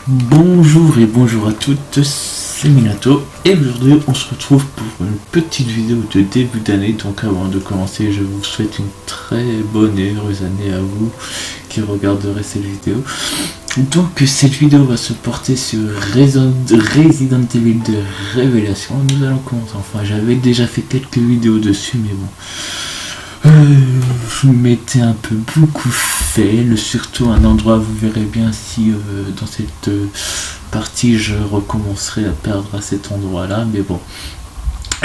Bonjour et bonjour à toutes, c'est Minato et aujourd'hui on se retrouve pour une petite vidéo de début d'année. Donc avant de commencer, je vous souhaite une très bonne et heureuse année à vous qui regarderez cette vidéo. Donc cette vidéo va se porter sur Resident Evil de Révélation. Nous allons commencer, enfin j'avais déjà fait quelques vidéos dessus mais bon. Je m'étais un peu beaucoup fait, surtout un endroit, vous verrez bien si dans cette partie je recommencerai à perdre à cet endroit là, mais bon,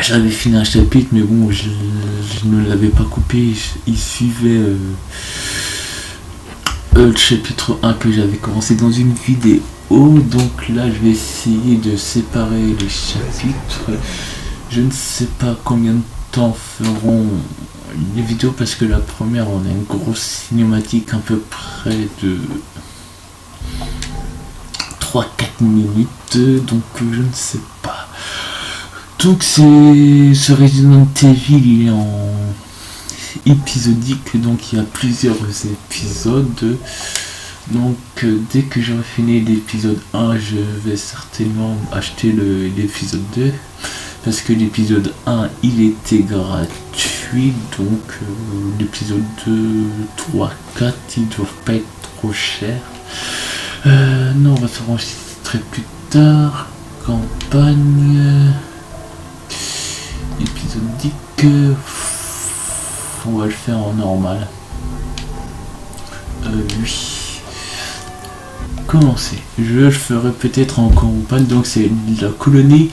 j'avais fini un chapitre mais bon je ne l'avais pas coupé, il suivait le chapitre 1 que j'avais commencé dans une vidéo, donc là je vais essayer de séparer les chapitres. Je ne sais pas combien de temps feront les vidéos parce que la première on a une grosse cinématique à peu près de 3-4 minutes, donc je ne sais pas. Donc c'est ce Resident Evil, il est en épisodique, donc il y a plusieurs épisodes. Donc dès que j'aurai fini l'épisode 1, je vais certainement acheter l'épisode 2. Parce que l'épisode 1 il était gratuit, donc l'épisode 2, 3, 4 ils doivent pas être trop chers. Non, on va se enregistrer plus tard. Campagne épisodique, on va le faire en normal. Oui. Commencer. Je le ferai peut-être en campagne, donc c'est la colonie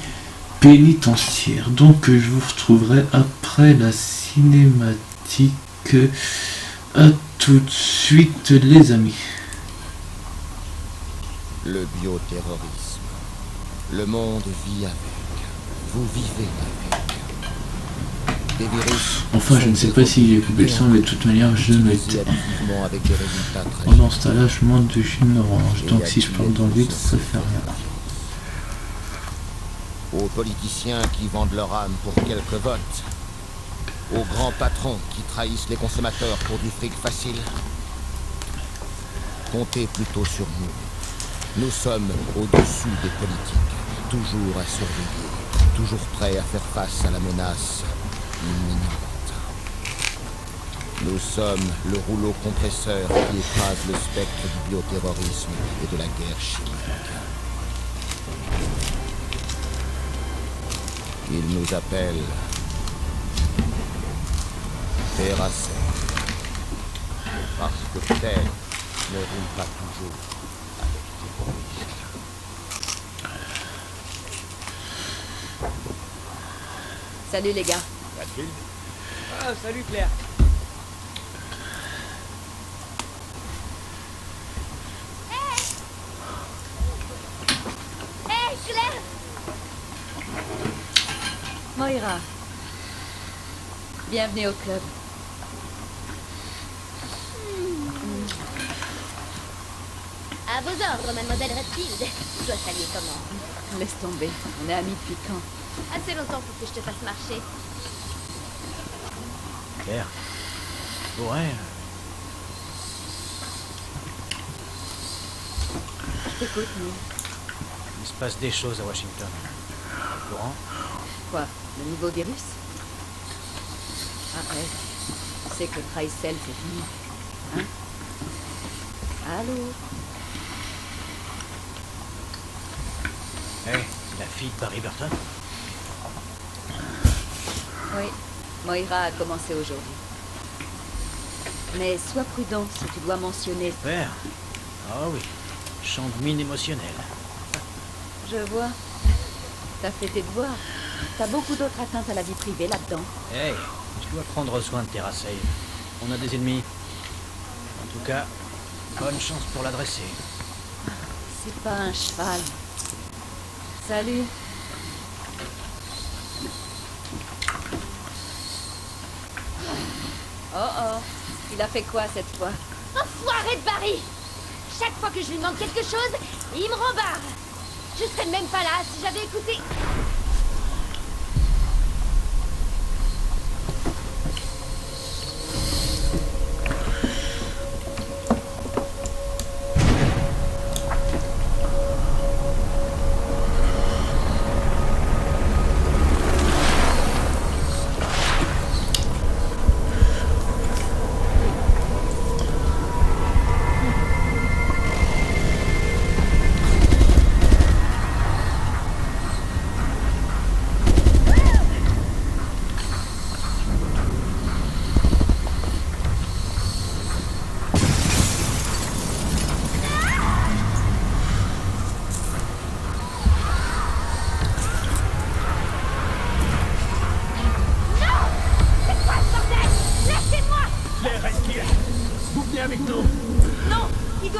pénitentiaire. Donc je vous retrouverai après la cinématique. À tout de suite les amis. Le bioterrorisme. Le monde vit avec. Vous vivez avec. Des virus. Enfin je ne sais pas si j'ai coupé le son, mais de toute manière je m'étais. Pendant ce temps-là je monte de jus d'orange. Donc si je parle dans le vide, ça fait rien. Aux politiciens qui vendent leur âme pour quelques votes, aux grands patrons qui trahissent les consommateurs pour du fric facile. Comptez plutôt sur nous. Nous sommes au-dessus des politiques, toujours à surveiller, toujours prêts à faire face à la menace imminente. Nous sommes le rouleau compresseur qui écrase le spectre du bioterrorisme et de la guerre chimique. Il nous appelle Terrassé. Parce que terre ne roule pas toujours avec terrorisme. Salut les gars. Mathilde ? Ah, salut Claire. Moira. Bienvenue au club. À vos ordres, mademoiselle Redfield. Je dois saluer comment? Laisse tomber. On est amis depuis quand? Assez longtemps pour que je te fasse marcher. Claire. Ouais. Je t'écoute, nous. Il se passe des choses à Washington. Laurent? Quoi? Le nouveau virus? Arrête. Tu sais que Tricel, c'est fini. Hein? Allô? Hey, c'est la fille de Barry Burton? Oui. Moira a commencé aujourd'hui. Mais sois prudent si tu dois mentionner... Père? Ah oui. Chant de mine émotionnelle. Je vois. T'as fait tes devoirs. T'as beaucoup d'autres atteintes à la vie privée là-dedans. Hey, tu dois prendre soin de Terrassé. On a des ennemis. En tout cas, bonne chance pour l'adresser. C'est pas un cheval. Salut. Oh oh. Il a fait quoi cette fois? Enfoiré de Barry! Chaque fois que je lui demande quelque chose, il me rembarre. Je serais même pas là si j'avais écouté.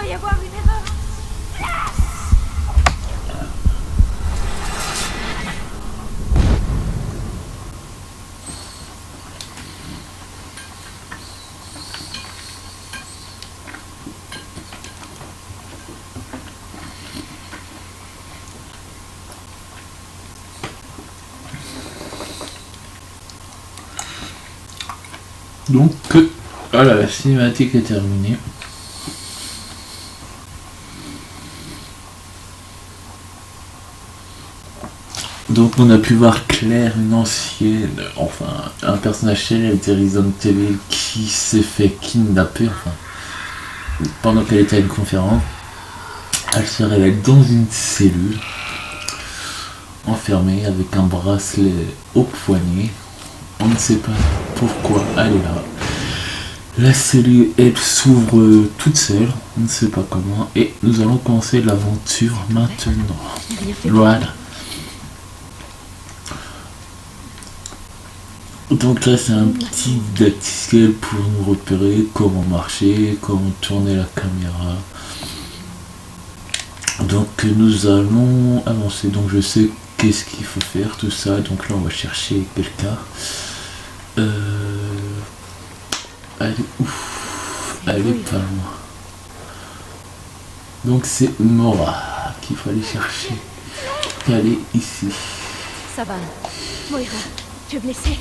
y avoir une erreur. Donc, voilà, la cinématique est terminée. Donc on a pu voir Claire, une ancienne, enfin un personnage célèbre de Resident Evil qui s'est fait kidnapper, enfin, pendant qu'elle était à une conférence. Elle se révèle dans une cellule, enfermée avec un bracelet au poignet. On ne sait pas pourquoi elle est là. La cellule, elle s'ouvre toute seule, on ne sait pas comment, et nous allons commencer l'aventure maintenant. Voilà. Donc là c'est un petit didacticiel pour nous repérer comment marcher, comment tourner la caméra. Donc nous allons avancer, donc je sais qu'est-ce qu'il faut faire, tout ça, donc là on va chercher quelqu'un. Elle est ouf, elle est pas loin. Donc c'est Mora qu'il faut aller chercher. Elle est ici. Ça va. Moira, tu es blessée?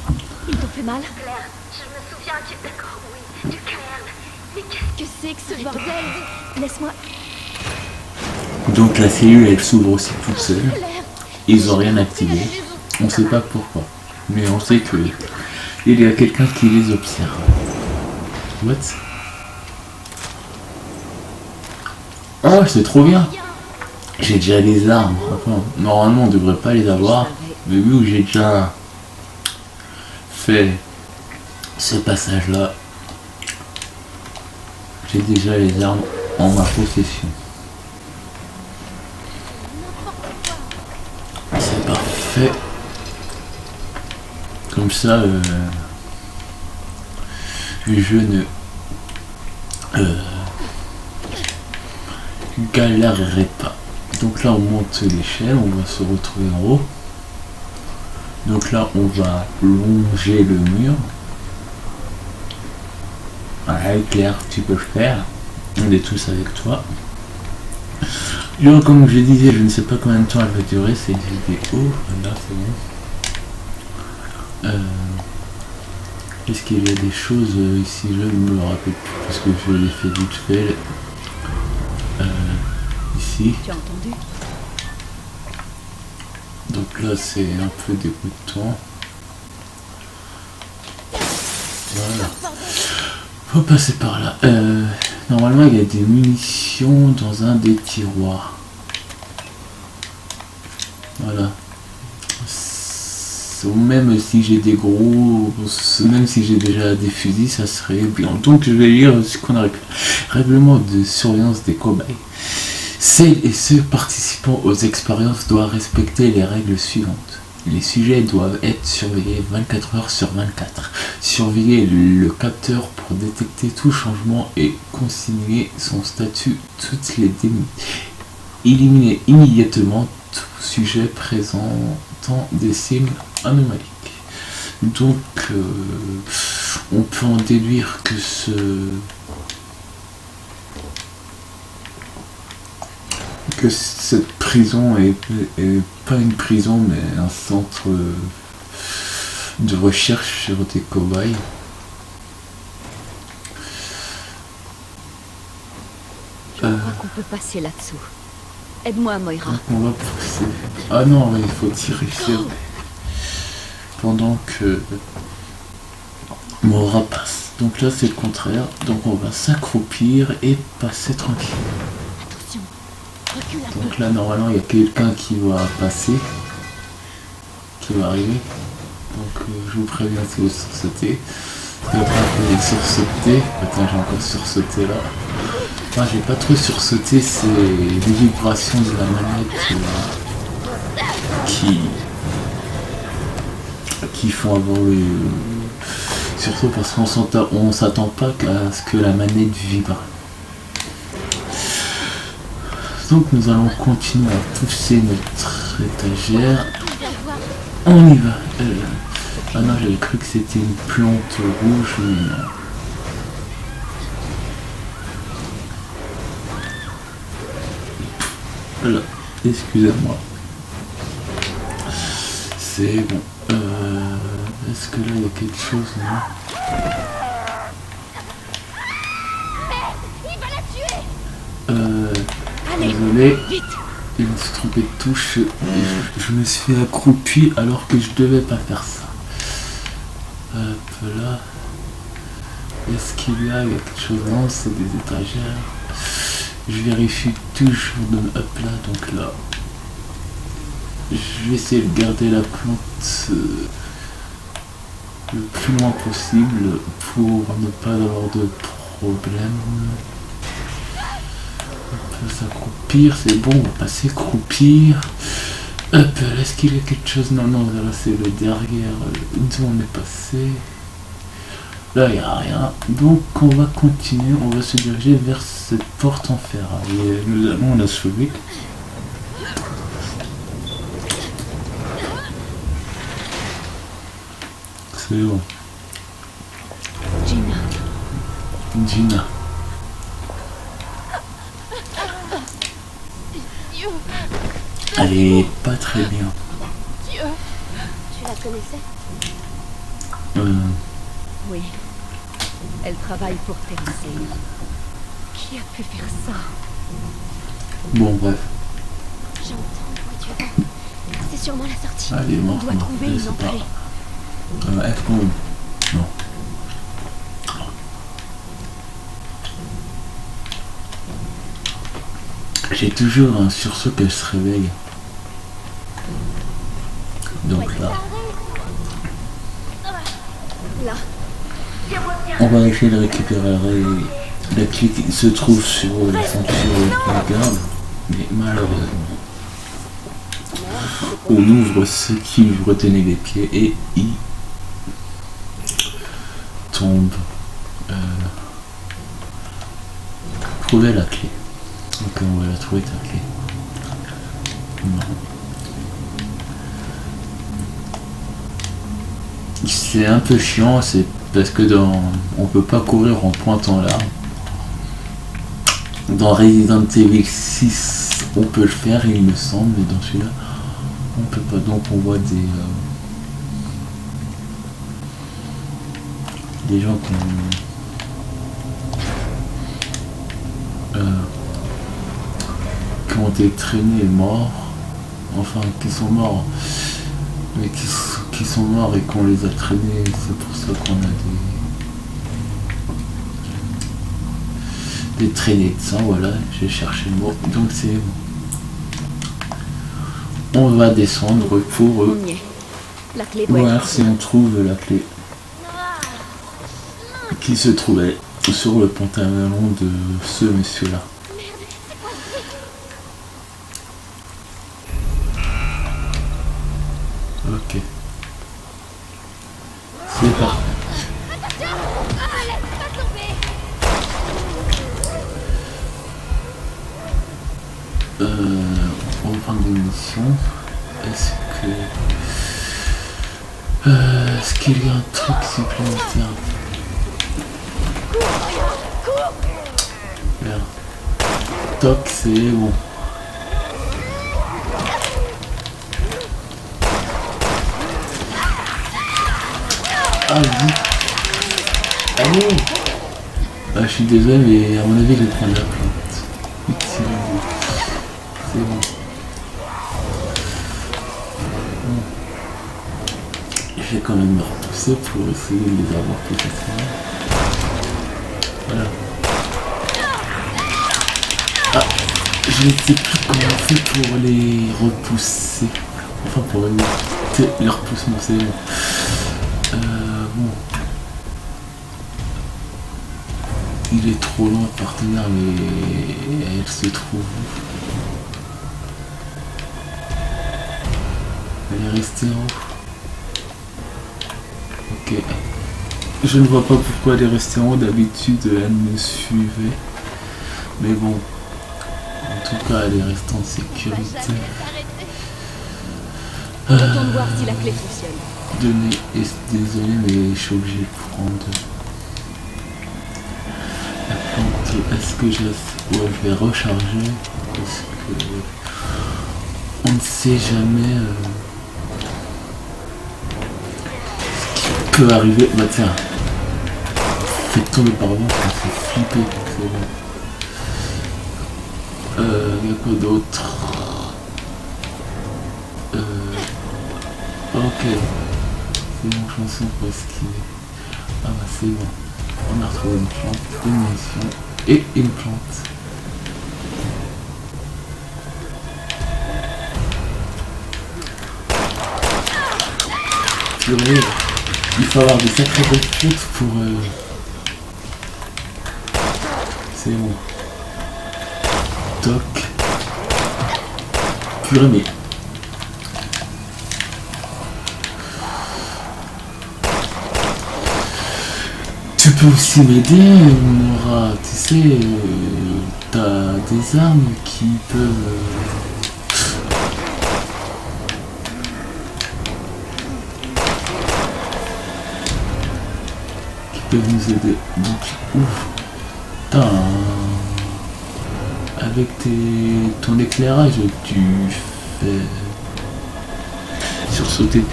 Ils t'ont fait mal? Claire, je me souviens du... D'accord, oui, du Claire. Mais qu'est-ce Que c'est que ce bordel? Laisse-moi... Donc la cellule elle s'ouvre aussi toute seule. Claire, Ils ont rien activé. On sait pas pourquoi. Mais on sait que il y a quelqu'un qui les observe. What? Oh c'est trop bien. J'ai déjà les armes. Enfin, normalement on devrait pas les avoir. Mais vu que j'ai déjà fait ce passage là, j'ai déjà les armes en ma possession. C'est parfait. Comme ça, je ne galérerai pas. Donc là, on monte l'échelle, on va se retrouver en haut. Donc là, on va longer le mur. Ouais, Claire, tu peux le faire. On est tous avec toi. Donc, comme je disais, je ne sais pas combien de temps elle va durer cette vidéo. Là, c'est bon. Est-ce qu'il y a des choses ici? Je ne me rappelle plus parce que je l'ai fait vite fait. Ici. Tu as entendu? Donc là, c'est un peu dégoûtant. Voilà. Faut passer par là. Normalement, il y a des munitions dans un des tiroirs. Voilà. Même si j'ai des gros... Même si j'ai déjà des fusils, ça serait bien. Donc, je vais lire ce qu'on a récupéré. Règlement de surveillance des cobayes. Celles et ceux participant aux expériences doivent respecter les règles suivantes. Les sujets doivent être surveillés 24 heures sur 24. Surveiller le capteur pour détecter tout changement et consigner son statut toutes les minutes. Éliminer immédiatement tout sujet présentant des signes anomaliques. Donc, on peut en déduire que cette prison est pas une prison mais un centre de recherche sur des cobayes. Je crois qu'on peut passer là-dessous. Aide-moi, Moira. On va pousser. Ah non, il faut tirer sur... pendant que Mora passe. Donc là c'est le contraire. Donc on va s'accroupir et passer tranquille. Attention, recule un peu. Donc là normalement il y a quelqu'un qui va passer, qui va arriver. Donc je vous préviens si vous sursautez. C'est pas que sursauter. Attends, j'ai encore sursauté là. Enfin, j'ai pas trop sursauté, c'est les vibrations de la manette qui font avoir le... Surtout parce qu'on s'attend pas à ce que la manette vibre. Donc nous allons continuer à pousser notre étagère. On y va. Ah non, j'avais cru que c'était une plante rouge, mais non. Voilà, excusez-moi. C'est bon. Est-ce que là il y a quelque chose, non? Il va la tuer. Désolé. Je me suis trompé de touche. Je me suis fait accroupi alors que je devais pas faire ça. Hop là. Est-ce qu'il y a quelque chose? Non, c'est des étagères. Je vérifie toujours de... Hop là, donc là. Je vais essayer de garder la plante le plus loin possible pour ne pas avoir de problème. On peut s'accroupir, c'est bon, on va passer croupir. Hop, est-ce qu'il y a quelque chose? Non, non, là c'est le derrière d'où on est passé. Là il n'y a rien, donc on va continuer, on va se diriger vers cette porte en fer. Et nous allons la sauver. C'est bon. Gina. Elle est pas très bien. Tu la connaissais? Oui. Elle travaille pour Terrassé. Qui a pu faire ça? Bon, bref. J'entends le bruit du vent. C'est sûrement la sortie. Allez, On mort, doit trouver une entrée. Est-ce qu'on... Non. J'ai toujours un sursaut qu'elle se réveille. Donc là. Là. On va essayer de récupérer la clé qui se trouve sur la ceinture de garde. Mais malheureusement. On ouvre ce qui lui retenait les pieds et il tombe. Trouver la clé. Donc on va la trouver ta clé. Non. C'est un peu chiant, c'est parce que on peut pas courir en pointant l'arme. Dans Resident Evil 6 on peut le faire il me semble, mais dans celui-là on peut pas, donc on voit des gens qui ont été traînés morts, enfin qui sont morts, mais qui sont morts et qu'on les a traînés, c'est pour ça qu'on a des traînées de sang, voilà, j'ai cherché le mot, donc c'est bon. On va descendre pour La clé voir si on trouve la clé qui se trouvait sur le pantalon de ce monsieur là. Ok. C'est parti. On va prendre des munitions. Est-ce qu'il y a un truc supplémentaire? Merde. Toc, c'est bon. Ah oui. Allez. Ah, je suis désolé, mais à mon avis, je vais prendre la plante. C'est bon. Je vais quand même me repousser pour essayer de les avoir plus facilement. Voilà. Ah, je ne sais plus comment on fait pour les repousser. Enfin, pour éviter les repoussements, c'est bon. Bon. Il est trop loin de partenaire, mais elle se trouve. Elle est restée en haut. Ok. Je ne vois pas pourquoi elle est restée en haut. D'habitude, elle me suivait. Mais bon. En tout cas, allez, reste en sécurité. Retourne voir si la clé fonctionne. Désolé, mais je suis obligé de prendre la plante. Est-ce que j'ai assez? Ouais, je vais recharger parce que on ne sait jamais ce qui peut arriver. Bah tiens, faites tomber par devant, ça fait flipper. C'est bon. Y a quoi d'autre? Ok, c'est bon, chanson pour esquiver. Ah bah c'est bon, on a retrouvé une plante, une munition et une plante. Purée, il faut avoir des sacrées réponses pour... C'est bon. Toc. Purée, mais... Tu peux aussi m'aider, Nora, tu sais, t'as des armes qui peuvent... peuvent nous aider. Donc, ouf. Putain. Avec ton éclairage, tu fais sursauter.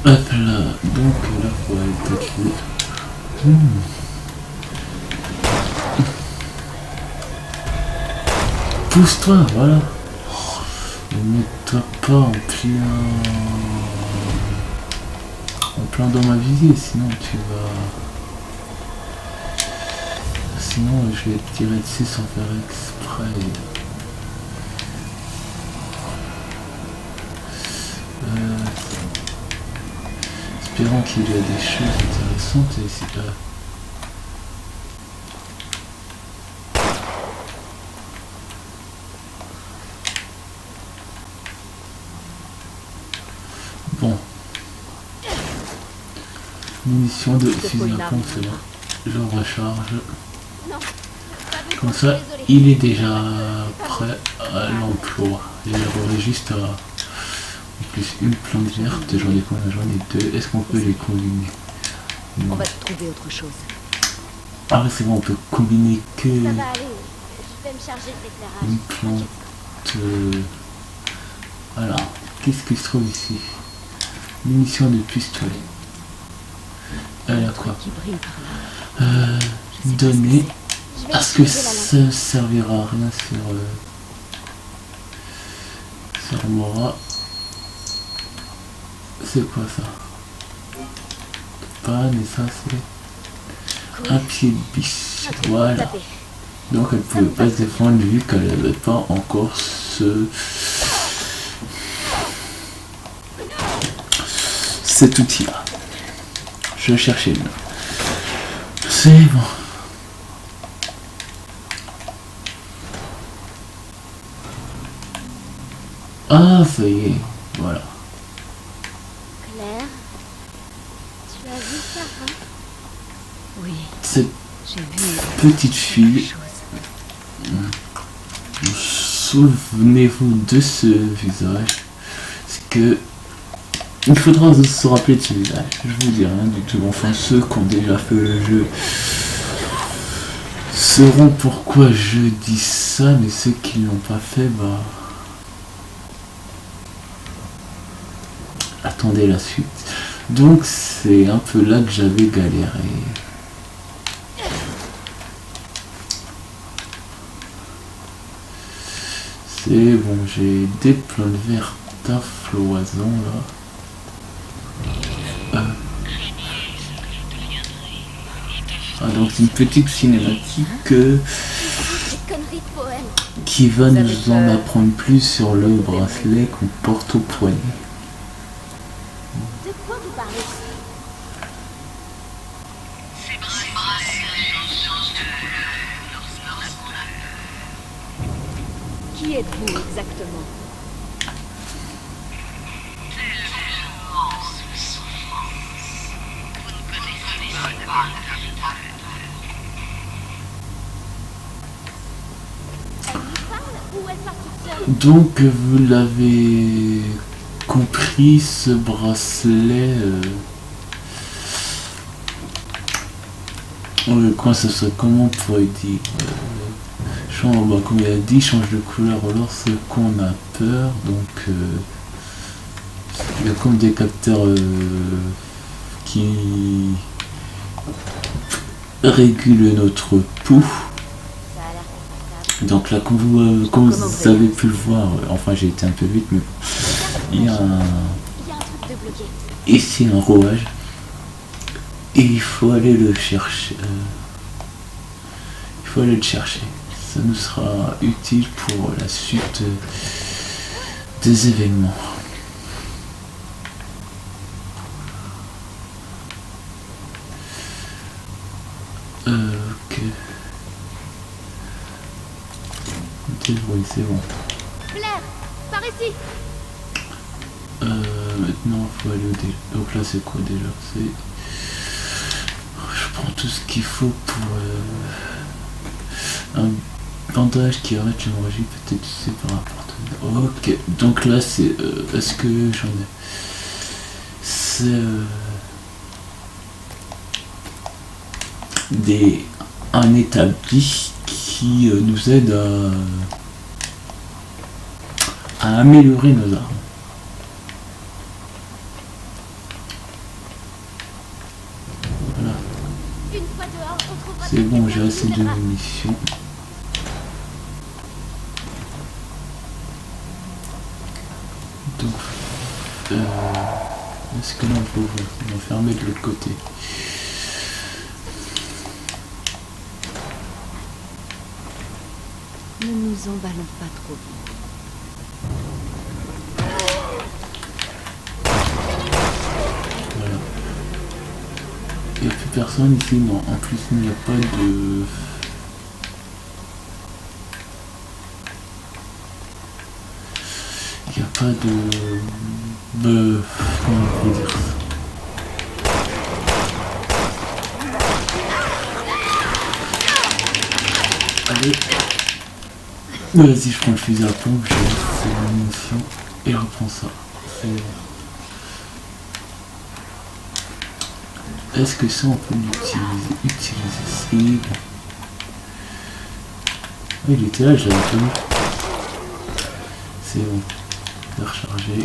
Hop là. Donc là, faut aller t'accueillir. Pousse-toi, voilà. Ne mets-toi pas en plein dans ma visée, sinon tu vas... Sinon je vais te tirer dessus sans faire exprès. Espérons qu'il y a des choses intéressantes ici. Bon. Munitions de fusil à pompe, c'est bon. Je recharge. Comme ça, il est déjà prêt à l'emploi. Il y aurait juste à... En plus, une plante verte, j'en ai combien? J'en ai deux. Est-ce qu'on peut les combiner? On va trouver autre chose. Ah ouais, c'est bon, on peut combiner que... Ça va aller. Je vais me charger de l'éclairage. Une plante... Voilà. Qu'est-ce que je trouve ici? Munitions de pistolet. Alors quoi? Donner. Est-ce que ça ne servira à rien sur Mora? C'est quoi ça? Panne, et ça c'est un pied de biche. Voilà. Donc elle pouvait pas se défendre vu qu'elle n'avait pas encore cet outil là. Je cherchais le nom. C'est bon. Ah, ça y est. Voilà. Claire, tu as vu ça, hein? Oui, Cette j'ai vu petite fille. Souvenez-vous de ce visage. C'est que... Il faudra se rappeler de ce visage. Je vous dis rien du tout. Enfin, ceux qui ont déjà fait le jeu sauront pourquoi je dis ça, mais ceux qui l'ont pas fait, bah... Attendez la suite. Donc, c'est un peu là que j'avais galéré. C'est bon, j'ai des plantes vertes à floison là. Ah, donc une petite cinématique Des conneries de poème. qui va nous en apprendre plus sur le bracelet qu'on porte au poignet. De quoi vous parlez? Qui êtes-vous exactement? Où elle part toute seule? Donc vous l'avez compris, ce bracelet, quoi ça serait, comment on pourrait dire, comme il a dit, change de couleur lorsqu'on a peur, donc il y a comme des capteurs qui régulent notre pouls. Ça a l'air confortable. Donc là, comme vous avez pu le voir, enfin j'ai été un peu vite, mais il y a un... Il y a un truc de bloqué. Ici un rouage. Et il faut aller le chercher. Il faut aller le chercher. Ça nous sera utile pour la suite des événements. Ok. Oui, c'est bon. Blair, par ici. Maintenant, il faut aller au dé. Donc là, c'est quoi déjà? C'est... Je prends tout ce qu'il faut pour un bandage qui arrête l'hémorragie, peut-être tu sais par rapport. Ok, donc là c'est est-ce que j'en ai? C'est un établi qui nous aide à améliorer nos armes. Voilà. Une fois dehors, on trouvera C'est quelqu'un bon, qui j'ai assez de nous aidera. munitions. Donc, est-ce que là on peut ouvrir? On va fermer de l'autre côté. Ne nous emballons pas trop vite. Voilà. Il n'y a plus personne ici, non. En plus, il n'y a pas de... Il n'y a pas de... Comment on peut dire ça? Allez. Vas-y, je prends le fusil à pompe, je laisse la munition et je reprends ça. Est-ce que ça on peut l'utiliser? C'est bon. Oui, il était là, je l'avais pas vu. C'est bon. Je vais recharger.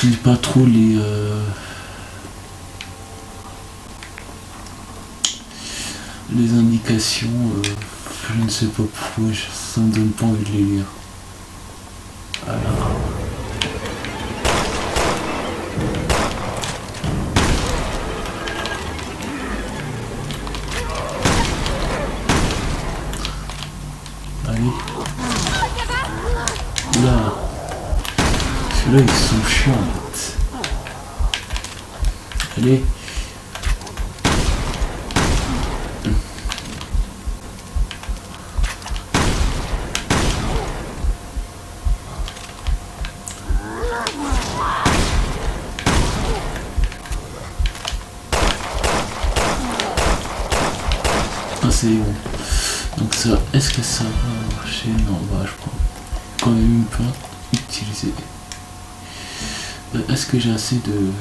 Je lis pas trop les indications, je ne sais pas pourquoi, ça me donne pas envie de les lire. Voilà. Allez. Là. Ceux-là ils sont chiants. Allez. C'est bon. Donc ça, est-ce que ça va marcher? Non, bah je prends quand même une plante utilisée. Est-ce que j'ai assez de...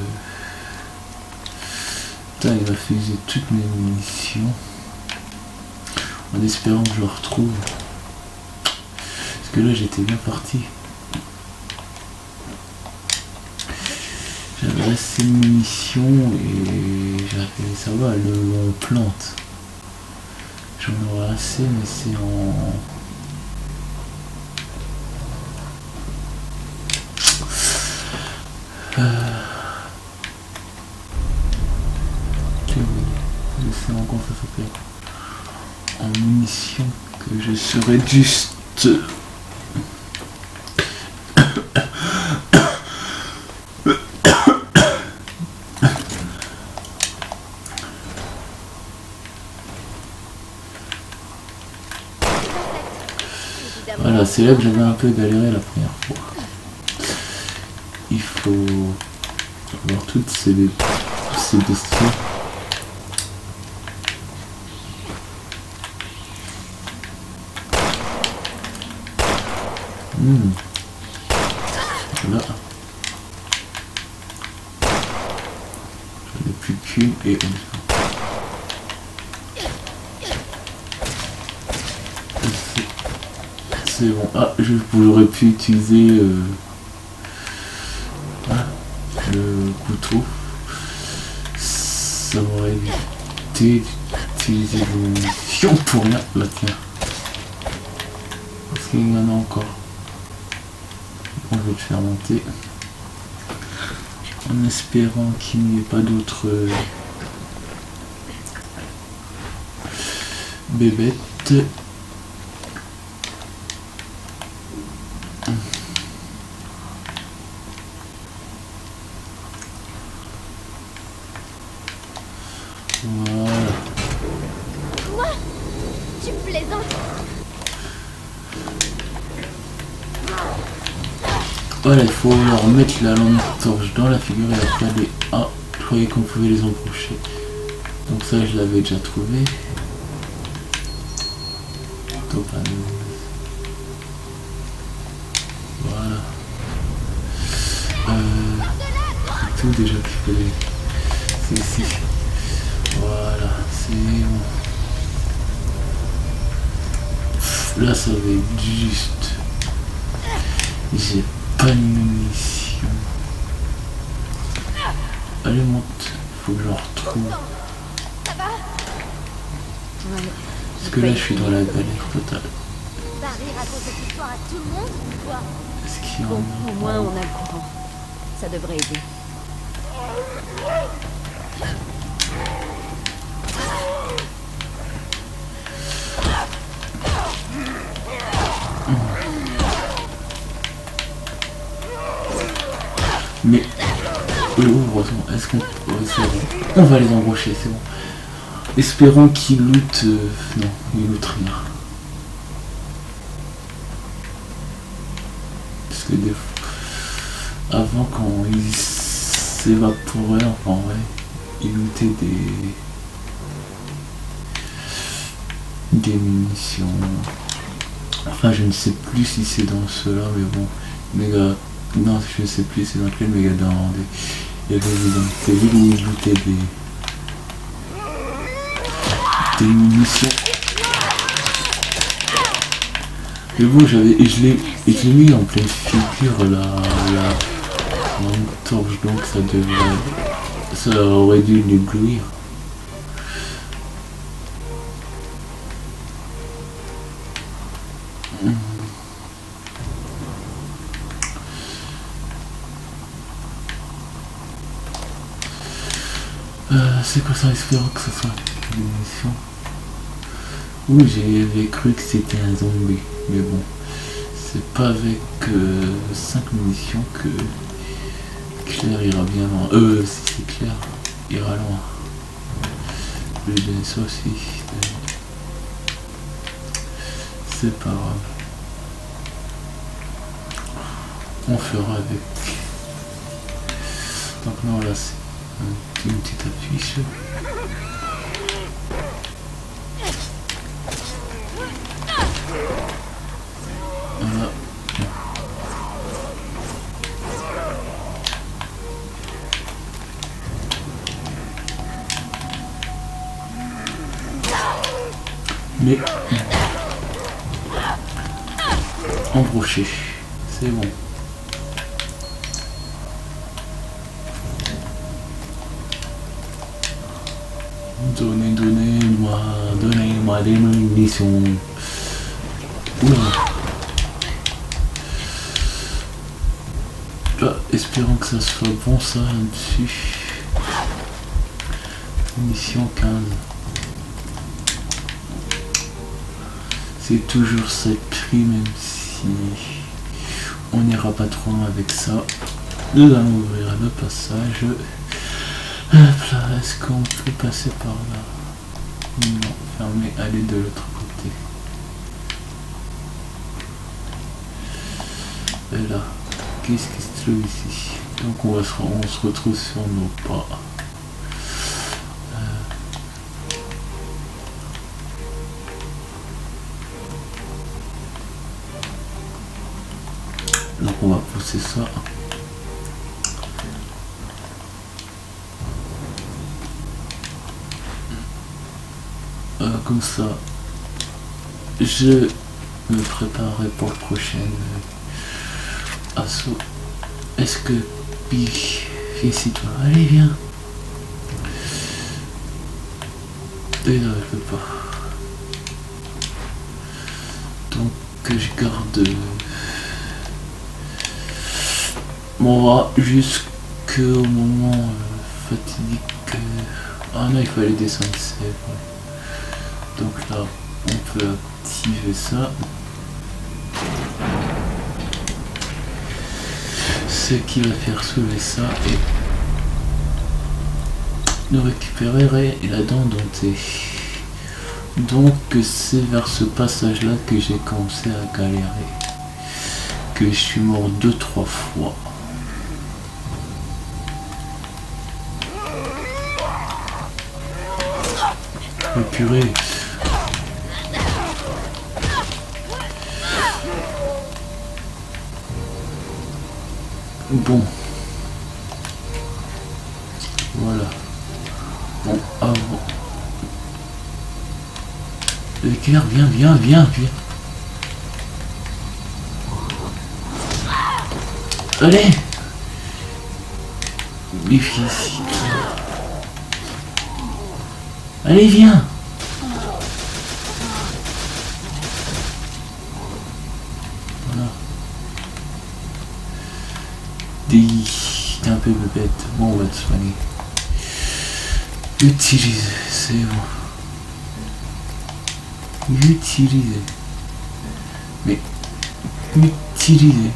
Putain, il va fuser toutes mes munitions. En espérant que je le retrouve. Parce que là j'étais bien parti. J'avais assez de munitions et j'avais... Ça va, on plante. J'en aurais assez, mais c'est en... C'est en quoi ça s'appelle? En munitions que je serais juste... Voilà, c'est là que j'avais un peu galéré la première fois. Il faut avoir toutes ces bestiaux. Là. J'en ai plus qu'une et c'est bon. Ah, j'aurais pu utiliser le couteau. Ça m'aurait évité d'utiliser des munitions pour rien. Là, tiens. Parce qu'il y en a encore. On va le faire monter. En espérant qu'il n'y ait pas d'autres bébêtes. Voilà. Quoi? Tu plaisantes? Voilà, il faut leur mettre la lampe torche dans la figure et après les... Ah, je croyais qu'on pouvait les embrocher. Donc ça, je l'avais déjà trouvé. Voilà. C'est tout déjà qu'il fallait. C'est ici. Voilà, c'est bon. Là, ça va être juste. J'ai pas de munitions. Allez, monte. Faut que je le retrouve. Ça va? Ouais. Parce que là, je suis dans la galère totale. Barry raconte cette histoire à tout le monde ou quoi? Est-ce qu'il y en Bon, a au moins on a le courant. Ça devrait aider. Mais heureusement, est-ce qu'on... Ouais, c'est bon. On va les embaucher, c'est bon. Espérons qu'ils lootent... Non, ils lootent rien. Parce que des fois... Avant, quand ils s'évaporaient, enfin ouais, ils lootaient des munitions. Enfin, je ne sais plus si c'est dans ceux-là, mais bon. Méga... Non, je ne sais plus c'est dans lequel, mais il y a des villes où ils lootaient des munitions. Mais bon, je l'ai mis en pleine figure la torche, donc ça aurait dû l'éblouir. C'est quoi ça? Espérons que ce soit une munition. Oui, j'avais cru que c'était un zombie, mais bon, c'est pas avec 5 munitions que Claire ira bien loin. Si c'est Claire, ira loin. Je vais donner ça aussi. C'est pas grave. On fera avec. Donc non, là c'est une petite affiche. Voilà. Mais embroché, c'est bon. Donnez-moi des munitions. Oula. Là, espérons que ça soit bon ça là-dessus. Mission 15. C'est toujours cette prix, même si on n'ira pas trop loin avec ça. Nous allons ouvrir le passage. Hop là, est-ce qu'on peut passer par là? Non, fermé, aller de l'autre côté. Et là, qu'est-ce qui se trouve ici? Donc on se retrouve sur nos pas. Donc on va pousser ça. Comme ça, je me préparerai pour le prochain assaut. Est-ce que ici toi, allez viens. Et là je peux pas. Donc je garde mon rat jusqu'au moment fatidique. Ah non, il fallait descendre, c'est vrai. Donc là, on peut activer ça. Ce qui va faire soulever ça et nous récupérer la dent dentée. Donc c'est vers ce passage là que j'ai commencé à galérer. Que je suis mort 2-3 fois. Oh, purée. Bon. Voilà. Bon, avant. L'éclair, viens. Allez. Les filles ici. Allez, viens. Voilà. T'es un peu bête. Bon, on va te soigner. Utiliser, c'est bon. Utiliser. Mais utiliser.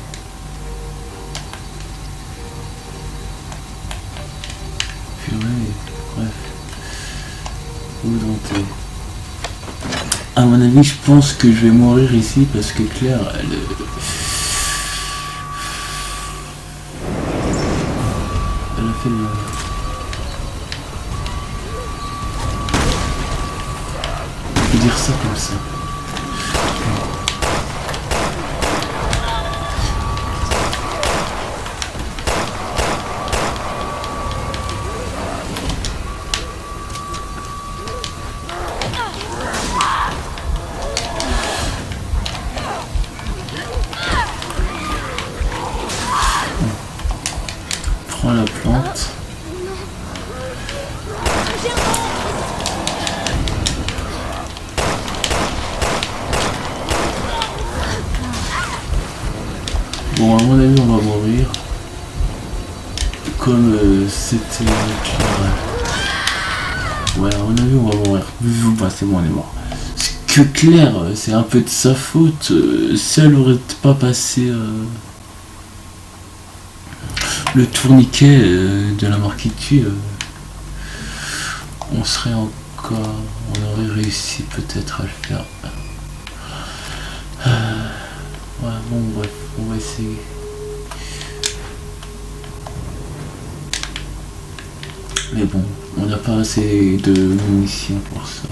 Bref. Où donc à mon avis, je pense que je vais mourir ici parce que Claire, elle a fait le... Je peux dire ça comme ça. Prends la plante. Bon, à mon avis, on va mourir. Comme c'était clair. Ouais, à mon avis, on va mourir. Bah, c'est bon, on est mort. Parce que Claire, c'est un peu de sa faute. Si elle aurait pas passé le tourniquet de la mort qui tue, on serait encore... On aurait réussi peut-être à le faire. Ouais, bon, bref, on va essayer. Mais bon, on n'a pas assez de munitions pour ça.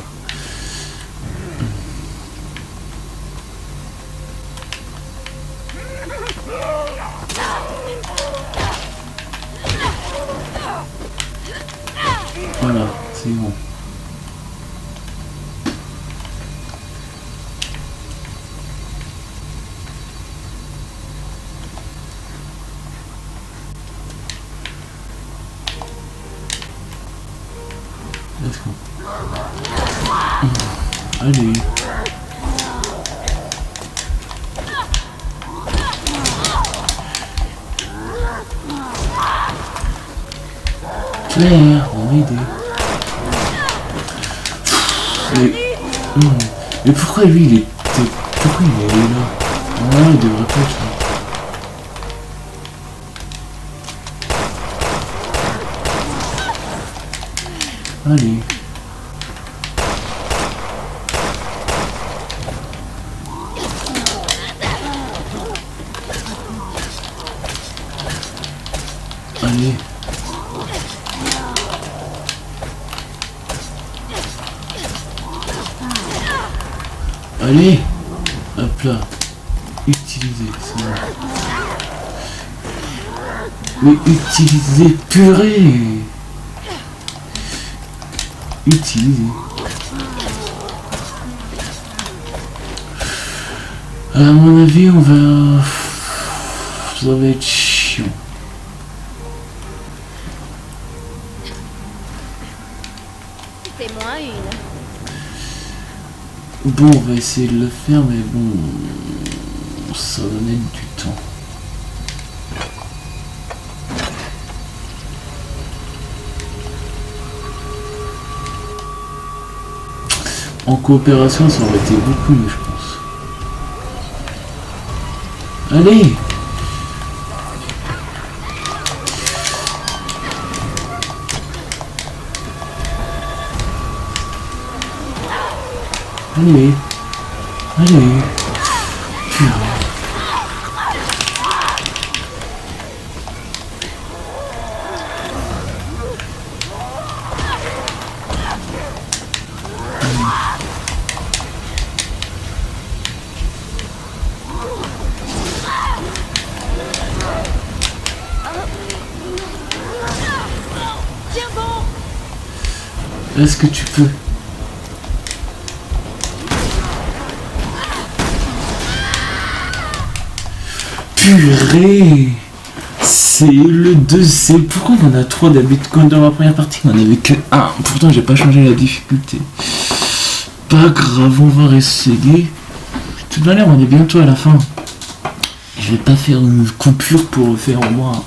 Voilà, c'est bon. Let's go. Allez. Claire, on va aider. Mais pourquoi lui il était... Pourquoi il est là? Non, il devrait pas être là. Allez. Allez. Allez. Hop là. Utiliser. C'est bon. Mais utiliser purée. Utiliser. À mon avis, on va... Ça va être chiant. C'est moins une. Bon, on va essayer de le faire, mais bon... Ça va mettre du temps. En coopération, ça aurait été beaucoup mieux, je pense. Allez! Allez! Allez! Purée. Est-ce que tu peux? Purée! C'est le 2, c'est... Pourquoi on en a 3 d'habitude? Comme dans la première partie, on en avait que 1. Pourtant, j'ai pas changé la difficulté. Pas grave, on va essayer. De toute manière, on est bientôt à la fin. Je vais pas faire une coupure pour faire au moins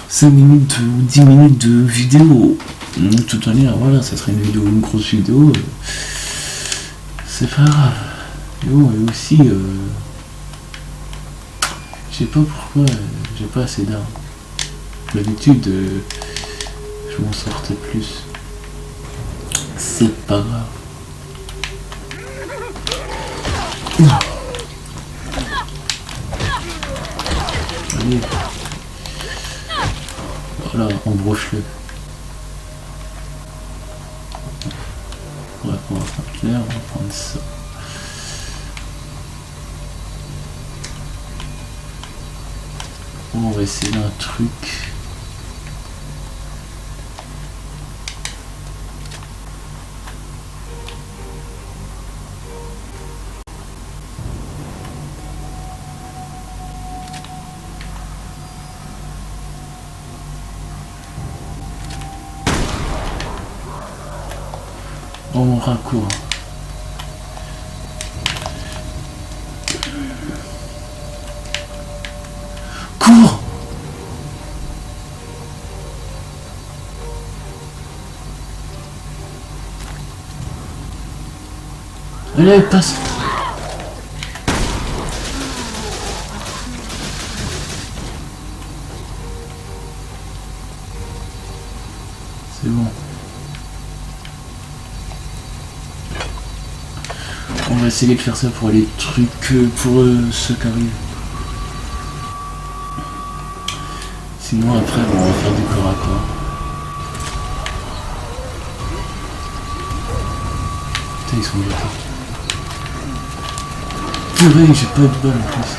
5 minutes ou 10 minutes de vidéo. De toute manière, voilà, ça serait une vidéo, une grosse vidéo. C'est pas grave. Et bon, et aussi, je sais pas pourquoi, j'ai pas assez d'armes. D'habitude, je m'en sortais plus. C'est pas grave. Allez. Voilà, on broche-le. Ouais, on va faire clair, on va prendre ça. Bon, on va essayer un truc. On raccourt. Cours! Allez, passe! C'est bon. On va essayer de faire ça pour les trucs, pour ceux qui arrivent. Sinon après on va faire du corps à corps. Putain, ils sont gâtés. Purée, j'ai pas de balle en plus.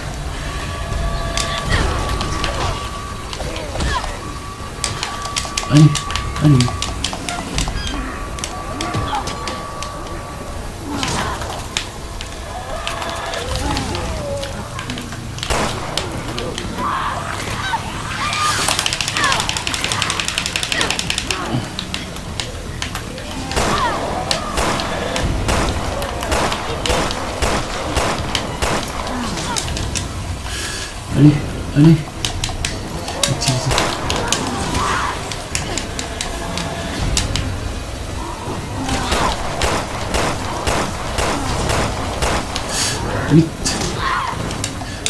Allez, allez. Allez, allez. Utilisez. Vite.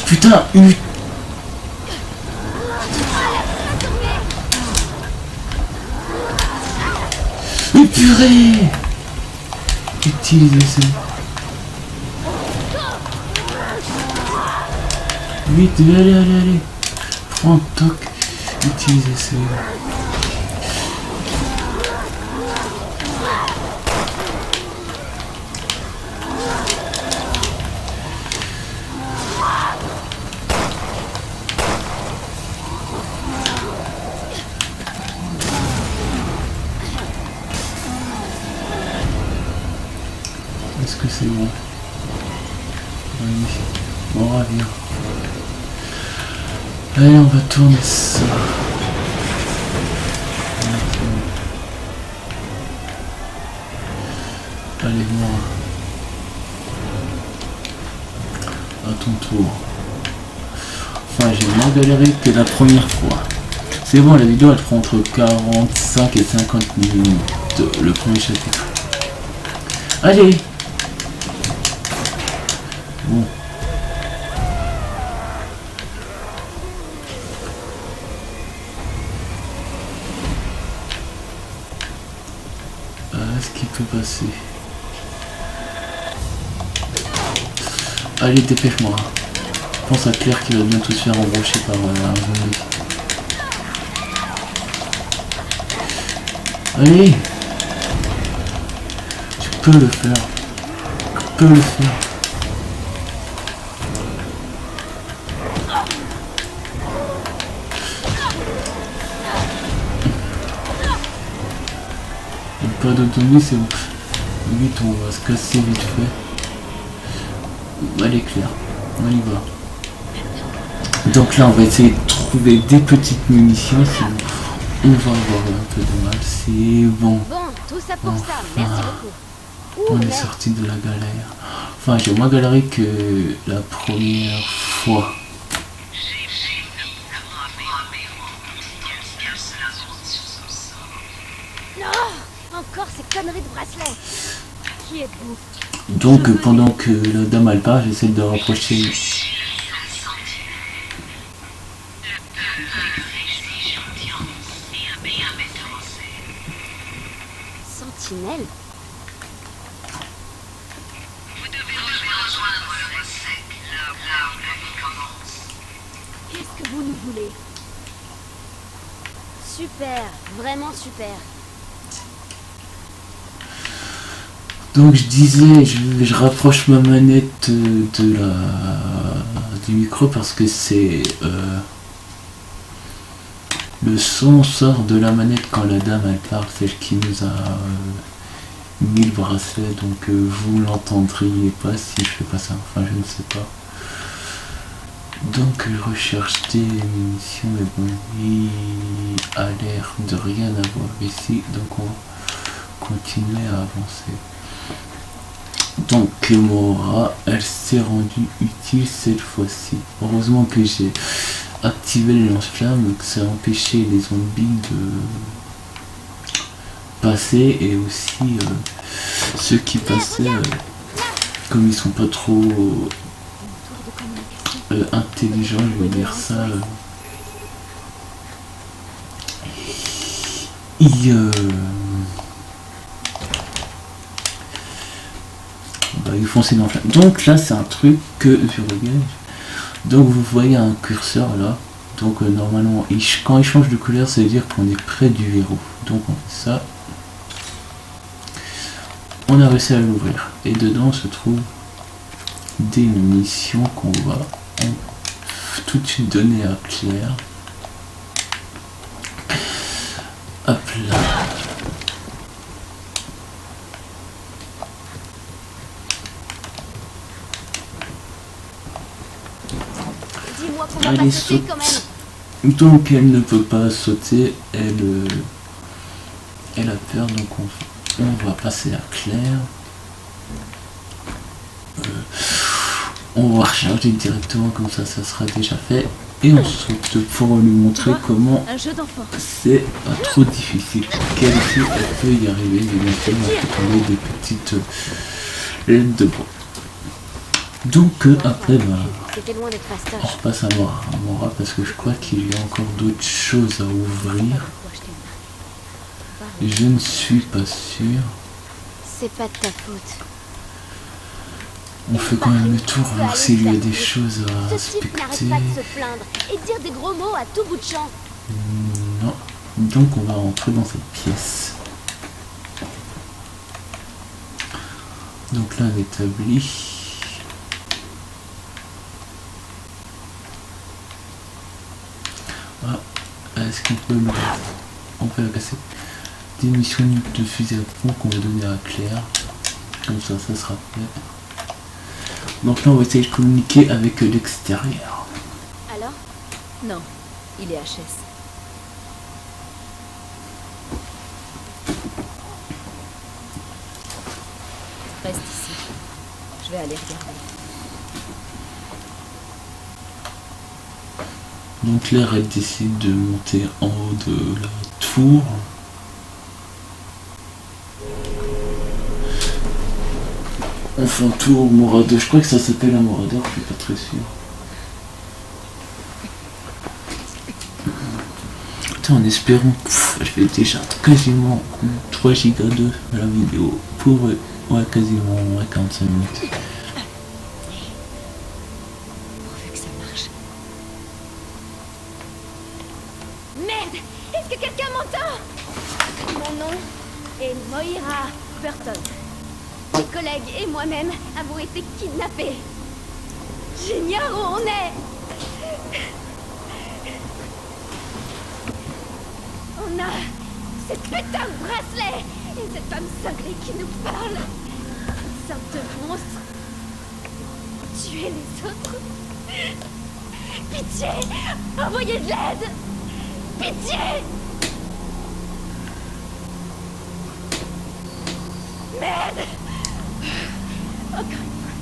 Putain, une... Mais purée. Utilisez ça. Vite, allez, allez, allez. Prends toc. Utilisez ça. c'est bon. Allez, on revient. Allez, on va tourner ça. Allez, moi. À ton tour. Enfin, j'ai moins galéré que la première fois. C'est bon, la vidéo elle prend entre 45 et 50 minutes. Le premier chapitre. Allez. Bon. Est-ce qu'il peut passer? Allez, dépêche-moi. Pense à Claire qui va bientôt se faire embaucher par un zombie. Allez! Tu peux le faire. Tu peux le faire. Pas d'autonomie, c'est bon. Vite, on va se casser vite fait. Allez, Claire, on y va. Donc là, on va essayer de trouver des petites munitions. Sinon, on va avoir un peu de mal. C'est bon. Bon, tout ça pour ça. Merci beaucoup. On est sorti de la galère. Enfin, j'ai moins galéré que la première fois. Encore ces conneries de bracelet. Qui êtes-vous? Donc pendant que la dame elle part, j'essaie de rapprocher. Sentinelle? Qu'est-ce que vous nous voulez? Super, vraiment super. Donc je disais, je rapproche ma manette du micro parce que c'est le son sort de la manette quand la dame elle parle, celle qui nous a mis le bracelet, donc vous l'entendriez pas si je fais pas ça, enfin je ne sais pas. Donc je recherche des munitions, mais bon, il a l'air de rien avoir ici, donc on va continuer à avancer. Donc Mora, elle s'est rendue utile cette fois-ci. Heureusement que j'ai activé le lance-flamme, que ça a empêché les zombies de passer, et aussi ceux qui passaient, comme ils sont pas trop intelligents, je vais dire ça, ils foncent dans le flamme. Donc là c'est un truc que je regarde. Donc vous voyez un curseur là. Donc normalement quand il change de couleur, ça veut dire qu'on est près du héros. Donc on fait ça. On a réussi à l'ouvrir. Et dedans se trouvent des munitions qu'on va tout de suite donner à Claire. Hop là. Dis-moi qu'on va Elle pas est sauter quand même. Donc elle ne peut pas sauter, elle a peur, donc on va passer à Claire. On va recharger directement, comme ça sera déjà fait. Et ensuite pour lui montrer comment Un jeu d'enfant. c'est pas trop difficile. Quelle fille elle peut y arriver, bien sûr, on peut trouver des petites ailes de bois. Donc après C'était loin d'être on fastoche. repasse à Mora parce que je crois qu'il y a encore d'autres choses à ouvrir. Je ne suis pas sûr. C'est pas de ta faute. On fait quand même le tour, voir s'il y a des choses à Ce type n'arrête inspecter. pas de se plaindre et de dire des gros mots à tout bout de champ. Non. Donc on va rentrer dans cette pièce. Donc là on établit. Ah, est-ce qu'on peut le... On peut la casser. Des missions de fusil à pompe qu'on va donner à Claire. Comme ça sera fait. Donc là on va essayer de communiquer avec l'extérieur. Alors? Non, il est HS. Reste ici. Je vais aller regarder. Donc Claire elle décide de monter en haut de la tour. On fait un tour Morador, je crois que ça s'appelle un Morador, je suis pas très sûr. Putain, en espérant que je vais déjà quasiment 3 giga de la vidéo pour ouais, quasiment 45 minutes. Pourvu que ça marche. Merde! Est-ce que quelqu'un m'entend? Mon nom est Moira Burton. Mes collègues et moi-même avons été kidnappés. J'ignore où on est. On a cette putain de bracelet et cette femme cinglée qui nous parle. Une sorte de monstre. Tuer les autres. Pitié! Envoyez de l'aide! Pitié! Merde! Encore une fois.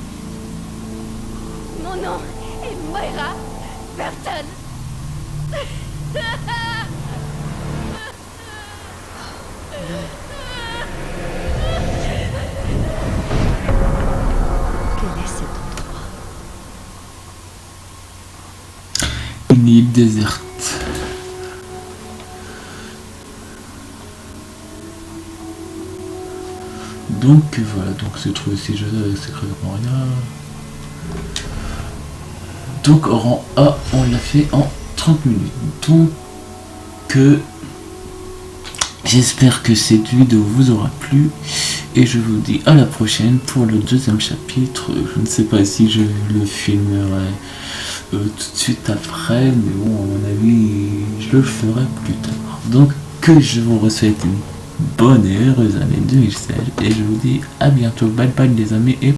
Mon nom est Moira Burton. Quel est cet endroit? Une île déserte. Donc voilà, donc c'est trouvé ces jeux avec Secret Moria. Donc au rang A, on l'a fait en 30 minutes. Donc j'espère que cette vidéo vous aura plu et je vous dis à la prochaine pour le deuxième chapitre. Je ne sais pas si je le filmerai tout de suite après, mais bon, à mon avis, je le ferai plus tard. Donc que je vous souhaite une bonne et heureuse année 2016 et je vous dis à bientôt. Bye bye les amis et